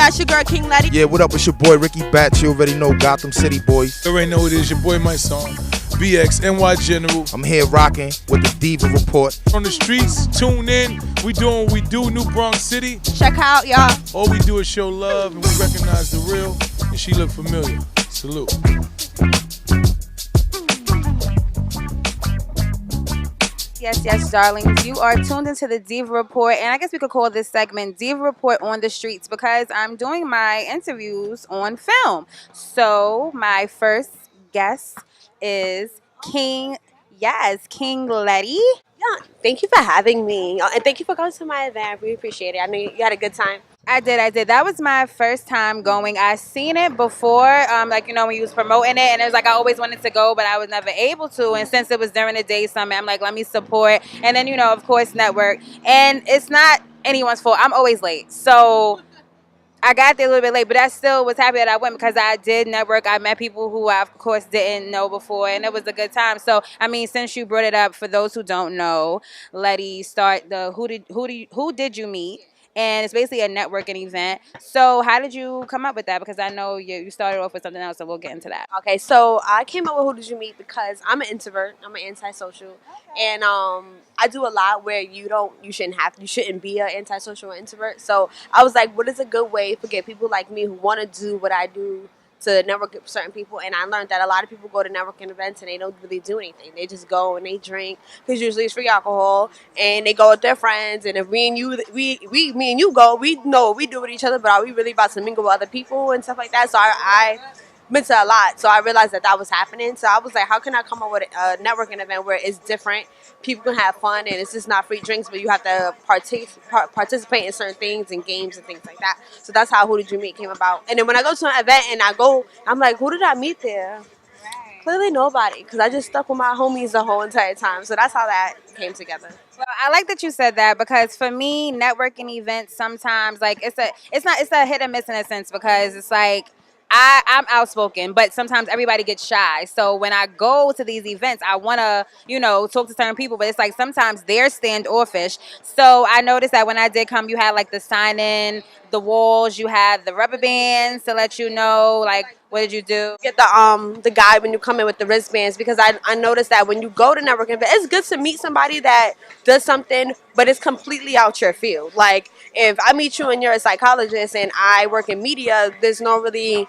Yeah, it's your girl King Letty. Yeah, what up? It's your boy Ricky Batch. You already know Gotham City boys. You already know who it is. Your boy My Song, BX, NY General. I'm here rocking with the Diva Report. On the streets, tune in. We doing what we do, New Bronx City. Check out, y'all. All we do is show love, and we recognize the real, and she look familiar. Salute. Yes, darlings. You are tuned into the Diva Report, and I guess we could call this segment Diva Report on the Streets because I'm doing my interviews on film. So my first guest is King Letty. Yeah, thank you for having me, and thank you for coming to my event. I really appreciate it. I know you had a good time. I did. That was my first time going. I seen it before, when you was promoting it, and it was like I always wanted to go, but I was never able to. And since it was during the Daze Summit, I'm like, let me support. And then, of course, network. And it's not anyone's fault. I'm always late. So I got there a little bit late, but I still was happy that I went because I did network. I met people who I, of course, didn't know before, and it was a good time. So, since you brought it up, for those who don't know, Letty, start the Who Did You Meet? And it's basically a networking event. So how did you come up with that? Because I know you started off with something else, so we'll get into that. Okay, so I came up with Who Did You Meet because I'm an introvert. I'm an antisocial, and I do a lot where you shouldn't be an antisocial or introvert. So I was like, what is a good way to get people like me who want to do what I do to network with certain people? And I learned that a lot of people go to networking events and they don't really do anything. They just go and they drink because usually it's free alcohol, and they go with their friends. And if me and you go, we know what we do with each other, but are we really about to mingle with other people and stuff like that? So I been to a lot, so I realized that was happening. So I was like, how can I come up with a networking event where it's different, people can have fun, and it's just not free drinks, but you have to participate in certain things and games and things like that. So that's how Who Did You Meet came about. And then when I go to an event and I'm like, who did I meet there? Right. Clearly nobody, because I just stuck with my homies the whole entire time. So that's how that came together. Well, I like that you said that because for me, networking events sometimes it's a hit or miss in a sense because it's like I'm outspoken, but sometimes everybody gets shy. So when I go to these events, I want to, talk to certain people, but it's like sometimes they're standoffish. So I noticed that when I did come, you had like the sign in, the walls, you had the rubber bands to let you know, like, what did you do? Get the guide when you come in with the wristbands, because I noticed that when you go to networking, it's good to meet somebody that does something, but it's completely out your field. Like, if I meet you and you're a psychologist and I work in media, there's no really...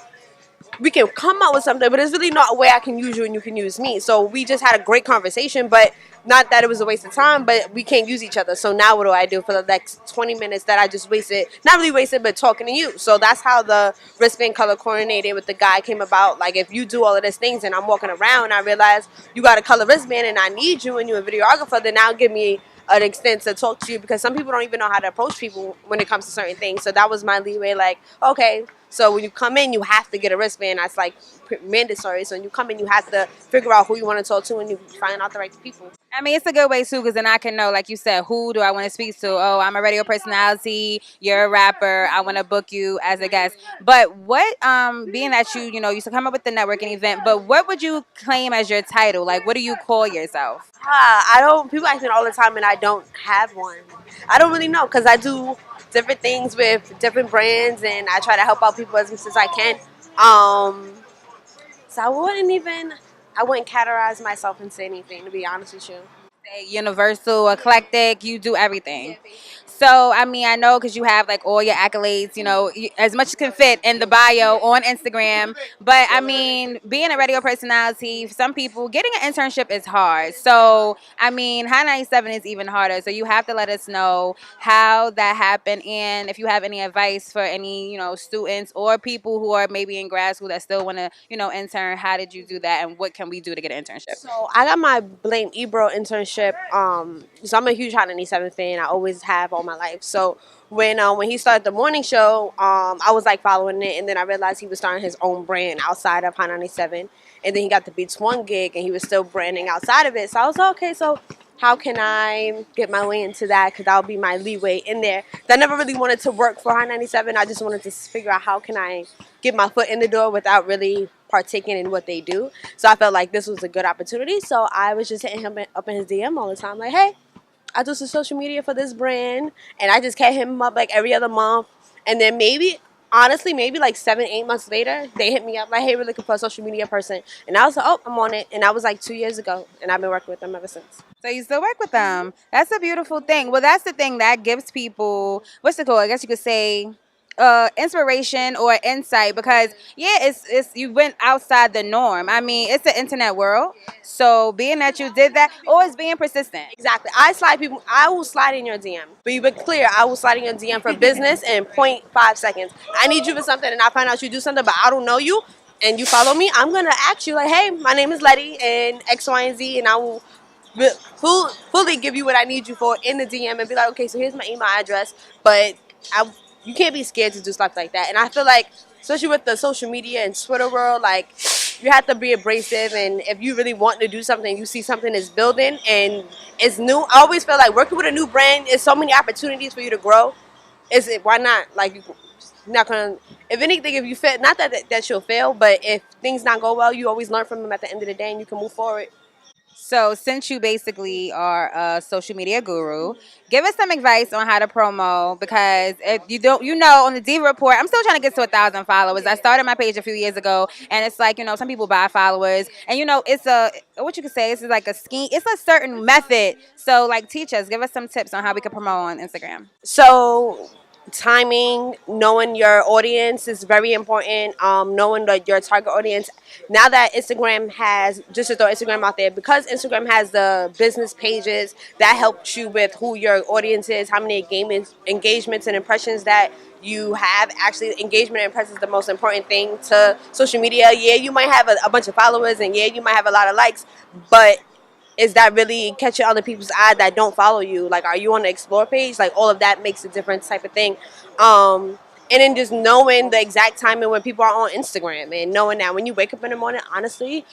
We can come up with something, but there's really not a way I can use you and you can use me. So we just had a great conversation, but not that it was a waste of time, but we can't use each other. So now what do I do for the next 20 minutes that I just wasted? Not really wasted, but talking to you. So that's how the wristband color coordinated with the guy came about. Like, if you do all of these things and I'm walking around and I realize you got a color wristband and I need you and you're a videographer, then now give me an extent to talk to you, because some people don't even know how to approach people when it comes to certain things. So that was my leeway. Like, okay, so when you come in, you have to get a wristband. That's like mandatory. So when you come in, you have to figure out who you want to talk to and you find out the right people. It's a good way too, because then I can know, like you said, who do I want to speak to? Oh, I'm a radio personality. You're a rapper. I want to book you as a guest. But what, being that you used to come up with the networking event, but what would you claim as your title? Like, what do you call yourself? People ask me all the time and I don't have one. I don't really know, because I do different things with different brands and I try to help out people as much as I can. So I wouldn't categorize myself into anything, to be honest with you. Universal, eclectic, you do everything. So, I know because you have like all your accolades, as much as can fit in the bio on Instagram. But being a radio personality, for some people, getting an internship is hard. So, Hot 97 is even harder. So you have to let us know how that happened and if you have any advice for any, students or people who are maybe in grad school that still want to, intern. How did you do that and what can we do to get an internship? So I got my Blame Ebro internship. So I'm a huge Hot 97 fan. I always have all my life. So when he started the morning show, I was like following it, and then I realized he was starting his own brand outside of Hot 97, and then he got the Beats One gig, and he was still branding outside of it. So I was like, okay, so how can I get my way into that? Because that would be my leeway in there. I never really wanted to work for Hot 97. I just wanted to figure out how can I get my foot in the door without really partaking in what they do. So I felt like this was a good opportunity. So I was just hitting him up in his DM all the time, like, hey, I do some social media for this brand, and I just kept him up like every other month. And then maybe honestly, maybe like 7, 8 months later, they hit me up like, "Hey, we're looking for a social media person," and I was like, "Oh, I'm on it," and that was like 2 years ago, and I've been working with them ever since. So you still work with them. That's a beautiful thing. Well, that's the thing that gives people what's it called? I guess you could say inspiration or insight because yeah, it's you went outside the norm. I mean, it's the internet world. So being that you did that, always being persistent. Exactly. I slide people. I will slide in your DM. But you be clear. I will slide in your DM for business in point 0.5 seconds. I need you for something, and I find out you do something, but I don't know you, and you follow me. I'm gonna ask you like, "Hey, my name is Letty, and X, Y, and Z," and I will fully give you what I need you for in the DM and be like, "Okay, so here's my email address," but I you can't be scared to do stuff like that. And I feel like, especially with the social media and Twitter world, like you have to be abrasive. And if you really want to do something, you see something is building and it's new. I always feel like working with a new brand is so many opportunities for you to grow. Is it why not? Like you're not gonna. If anything, if you fail, not that you'll fail, but if things not go well, you always learn from them at the end of the day, and you can move forward. So, since you basically are a social media guru, give us some advice on how to promo because if you don't, on the Diva Report, I'm still trying to get to 1,000 followers. I started my page a few years ago, and it's like some people buy followers, and it's a what you could say. It's like a scheme. It's a certain method. So, like, teach us, give us some tips on how we can promote on Instagram. So timing, knowing your audience is very important. Knowing that your target audience. Now that Instagram has, just to throw Instagram out there, because Instagram has the business pages that helps you with who your audience is, how many engagements and impressions that you have. Actually, engagement and impressions is the most important thing to social media. Yeah, you might have a bunch of followers, and yeah, you might have a lot of likes, but is that really catching other people's eye that don't follow you? Like, are you on the explore page? Like, all of that makes a difference type of thing. And then just knowing the exact timing when people are on Instagram and knowing that when you wake up in the morning, honestly,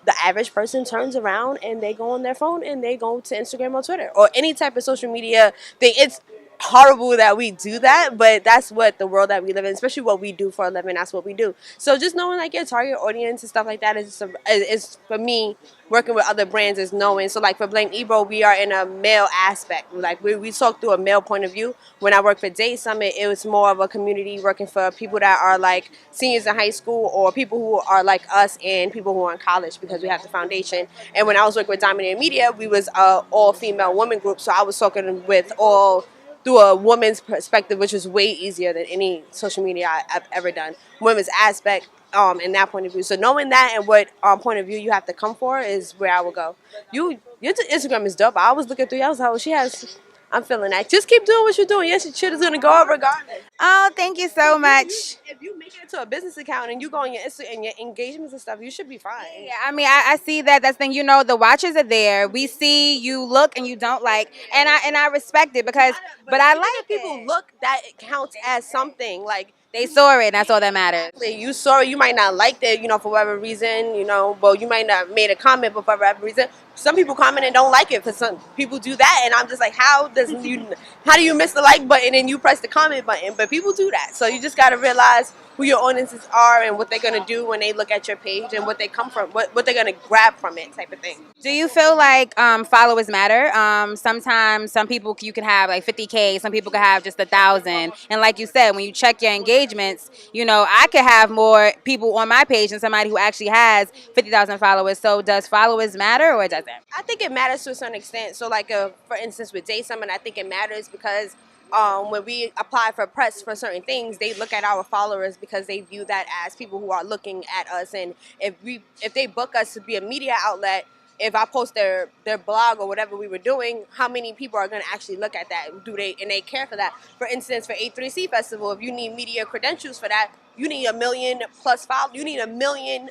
the average person turns around and they go on their phone and they go to Instagram or Twitter or any type of social media thing. It's horrible that we do that, but that's what the world that we live in, especially what we do for a living, that's what we do. So just knowing like your target audience and stuff like that is for me, working with other brands is knowing. So like for Blame Ebro, we are in a male aspect. Like we talk through a male point of view. When I worked for Daze Summit, it was more of a community working for people that are like seniors in high school or people who are like us and people who are in college because we have the foundation. And when I was working with Dominated Media, we was a all female women group. So I was talking with all through a woman's perspective, which is way easier than any social media I've ever done. Women's aspect in that point of view. So knowing that and what point of view you have to come for is where I would go. Your Instagram is dope. I was looking through yours. How she has. I'm feeling that. Just keep doing what you're doing. Yes, your shit is gonna go up regardless. Oh, thank you so much. If you make it into a business account and you go on your Insta and your engagements and stuff, you should be fine. Yeah, I mean, I see that. That's the thing. The watches are there. We see you look and you don't like, and I respect it because, but I even like if people it. look, that it counts as something. Like They saw it, and that's all that matters. you saw it, you might not like it, for whatever reason, but you might not made a comment, but for whatever reason, some people comment and don't like it. For some people do that, and I'm just like, how do you miss the like button and you press the comment button? But people do that, so you just got to realize who your audiences are and what they're gonna do when they look at your page and what they come from, what they're gonna grab from it, type of thing. Do you feel like followers matter? Sometimes some people you can have like 50K, some people can have just 1,000. And like you said, when you check your engagements, I could have more people on my page than somebody who actually has 50,000 followers. So does followers matter or it doesn't? I think it matters to a certain extent. So, like, for instance, with Daze Summit, I think it matters because when we apply for press for certain things, they look at our followers because they view that as people who are looking at us. And if they book us to be a media outlet, if I post their blog or whatever we were doing, how many people are going to actually look at that? And they care for that? For instance, for A3C Festival, if you need media credentials for that, you need 1 million plus followers. You need 1 million.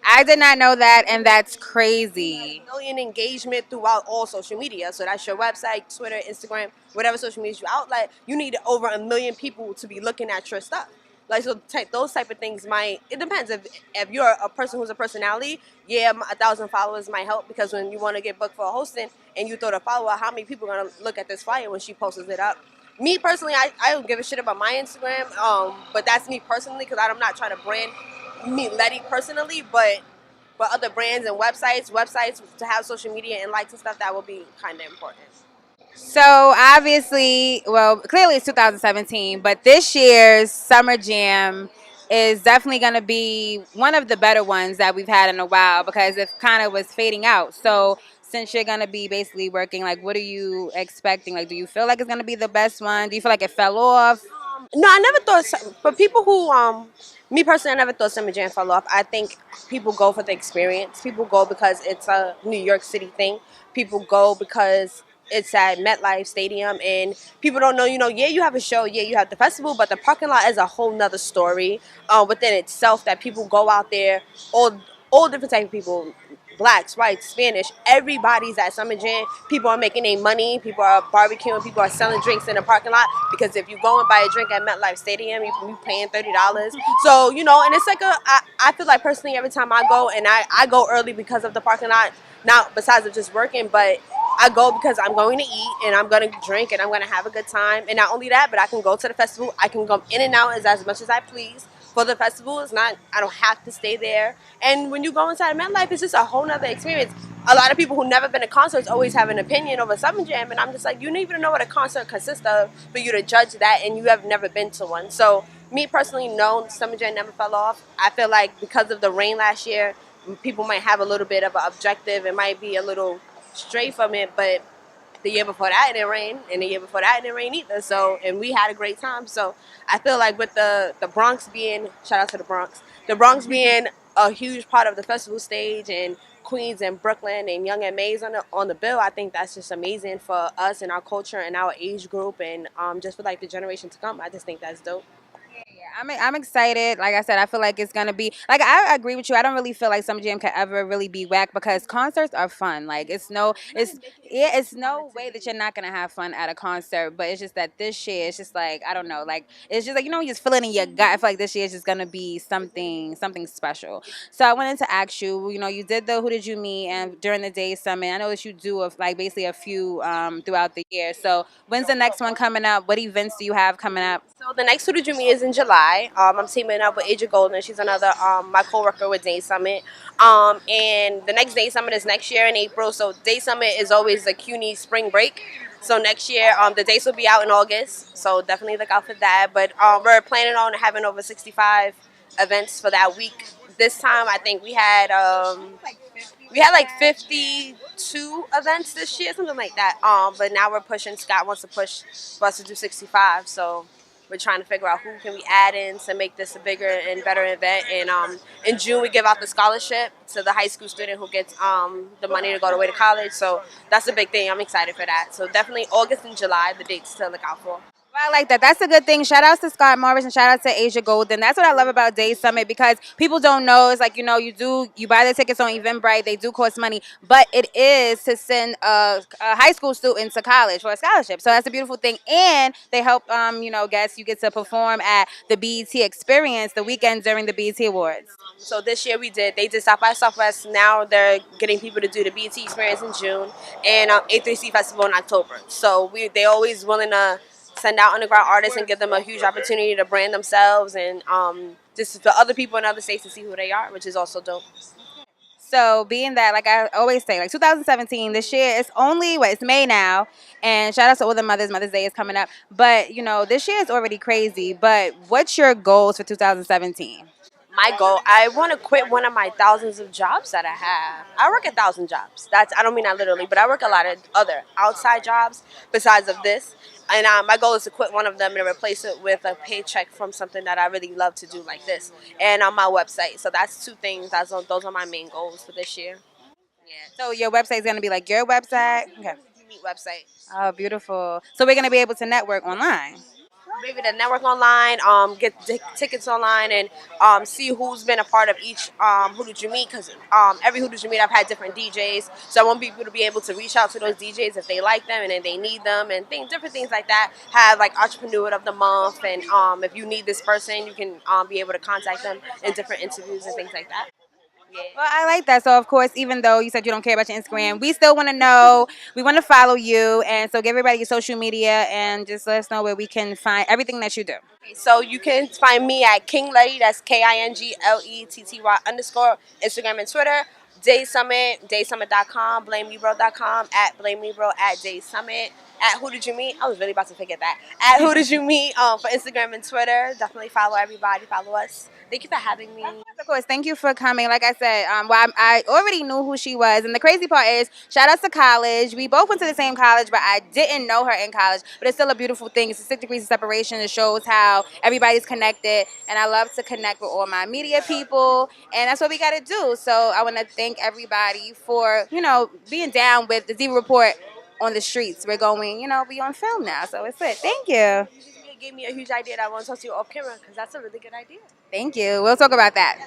I did not know that, and that's crazy. 1 million engagement throughout all social media. So that's your website, Twitter, Instagram, whatever social media you outlet. You need over 1 million people to be looking at your stuff. Like, so those type of things it depends. If you're a person who's a personality, yeah, 1,000 followers might help because when you want to get booked for a hosting and you throw the follower, how many people are going to look at this flyer when she posts it up? Me personally, I don't give a shit about my Instagram, but that's me personally because I'm not trying to brand me Letty personally, but other brands and websites to have social media and likes and stuff, that will be kind of important. So obviously, well, clearly it's 2017, but this year's Summer Jam is definitely going to be one of the better ones that we've had in a while because it kind of was fading out. So since you're going to be basically working, like, what are you expecting? Like, do you feel like it's going to be the best one? Do you feel like it fell off? No, I never thought. For people who, me personally, I never thought Summer Jam fell off. I think people go for the experience. People go because it's a New York City thing. People go because it's at MetLife Stadium, and people don't know. Yeah, you have a show. Yeah, you have the festival, but the parking lot is a whole nother story within itself. That people go out there, all different type of people. Blacks, whites, Spanish, everybody's at Summer Jam. People are making their money. People are barbecuing. People are selling drinks in the parking lot. Because if you go and buy a drink at MetLife Stadium, you paying $30. So and it's like I feel like personally every time I go, and I go early because of the parking lot. Not besides of just working, but I go because I'm going to eat and I'm going to drink and I'm going to have a good time. And not only that, but I can go to the festival. I can come in and out as much as I please. For the festival, it's not. I don't have to stay there. And when you go inside MetLife, it's just a whole nother experience. A lot of people who never been to concerts always have an opinion over Summer Jam, and I'm just like, you don't even know what a concert consists of for you to judge that, and you have never been to one. So me personally, no, Summer Jam never fell off. I feel like because of the rain last year, people might have a little bit of an objective. It might be a little stray from it, but the year before that it didn't rain, and the year before that it didn't rain either. So, and we had a great time. So I feel like with the Bronx being, shout out to the Bronx being a huge part of the festival stage, and Queens and Brooklyn and Young and Mays on the bill, I think that's just amazing for us and our culture and our age group, and just for like the generation to come. I just think that's dope. I'm excited. Like I said, I feel like it's gonna be like I agree with you. I don't really feel like Summer Jam can ever really be whack because concerts are fun. Like it's no way that you're not gonna have fun at a concert. But it's just that this year it's just like I don't know. Like it's just like you just feel it in your gut. I feel like this year is just gonna be something special. So I wanted to ask you. You did the Who Did You Meet and during the Daze Summit. I know that you do like basically a few throughout the year. So when's the next one coming up? What events do you have coming up? So the next Who Did You Meet is in July. I'm teaming up with Aja Golden. She's another my coworker with Daze Summit. And the next Daze Summit is next year in April. So Daze Summit is always the CUNY spring break. So next year, the dates will be out in August. So definitely look out for that. But we're planning on having over 65 events for that week. This time, I think we had like 52 events this year, something like that. But now we're pushing. Scott wants to push for us to do 65. So we're trying to figure out who can we add in to make this a bigger and better event. And in June, we give out the scholarship to the high school student who gets the money to go away to college. So that's a big thing. I'm excited for that. So definitely August and July, the dates to look out for. Well, I like that. That's a good thing. Shout outs to Scott Morris and shout out to Aja Golden. That's what I love about Daze Summit because people don't know. It's like, you buy the tickets on Eventbrite. They do cost money. But it is to send a high school student to college for a scholarship. So that's a beautiful thing. And they help, guests. You get to perform at the BET Experience the weekend during the BET Awards. So this year they did South by Southwest. Now they're getting people to do the BET Experience in June and A3C Festival in October. So they always willing to send out underground artists and give them a huge opportunity to brand themselves and just for other people in other states to see who they are, which is also dope. So being that, like I always say, like 2017, this year it's it's May now, and shout out to all the mothers. Mother's Day is coming up, but this year is already crazy. But what's your goals for 2017? My goal, I want to quit one of my thousands of jobs that I have. I work 1,000 jobs. I don't mean that literally, but I work a lot of other outside jobs besides of this. And my goal is to quit one of them and replace it with a paycheck from something that I really love to do like this. And on my website. So that's two things. Those are my main goals for this year. Yeah. So your website is going to be like your website? Okay. Meet website. Oh, beautiful. So we're going to be able to network online. Maybe the network online, get tickets online, and see who's been a part of each Who Did You Meet, because every Who Did You Meet I've had different DJs, so I want people to be able to reach out to those DJs if they like them and if they need them, and different things like that. Have like Entrepreneur of the Month, and if you need this person, you can be able to contact them in different interviews and things like that. Yeah. Well, I like that. So, of course, even though you said you don't care about your Instagram, we still want to know. We want to follow you. And so give everybody your social media and just let us know where we can find everything that you do. So you can find me at King Letty, that's KingLetty_, Instagram and Twitter. Daze Summit, DazeSummit.com, BlameEbro.com, @BlameEbro, @Daze Summit. at Who Did You Meet. I was really about to forget that. At Who Did You Meet for Instagram and Twitter. Definitely follow everybody. Follow us. Thank you for having me. Of course, thank you for coming. Like I said, I already knew who she was. And the crazy part is, shout out to college. We both went to the same college, but I didn't know her in college. But it's still a beautiful thing. It's 6 degrees of separation. It shows how everybody's connected. And I love to connect with all my media people. And that's what we got to do. So I want to thank everybody for, being down with the Diva Report on the streets. We're going, be on film now. So it's it. Thank you. You gave me a huge idea that I want to talk to you off camera because that's a really good idea. Thank you. We'll talk about that.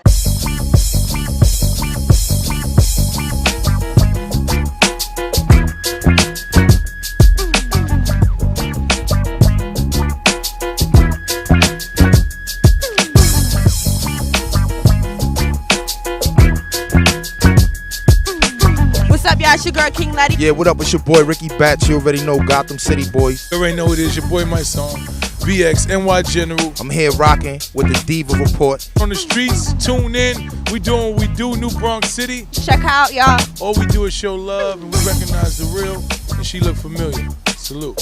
What's up, y'all? It's your girl, King Letty. Yeah, what up? It's your boy Ricky Batch. You already know Gotham City boys. You already know who it is, your boy, my song. VX, NY General. I'm here rocking with the Diva Report. On the streets, tune in. We doing what we do, New Bronx City. Check out, y'all. All we do is show love, and we recognize the real, and she look familiar. Salute.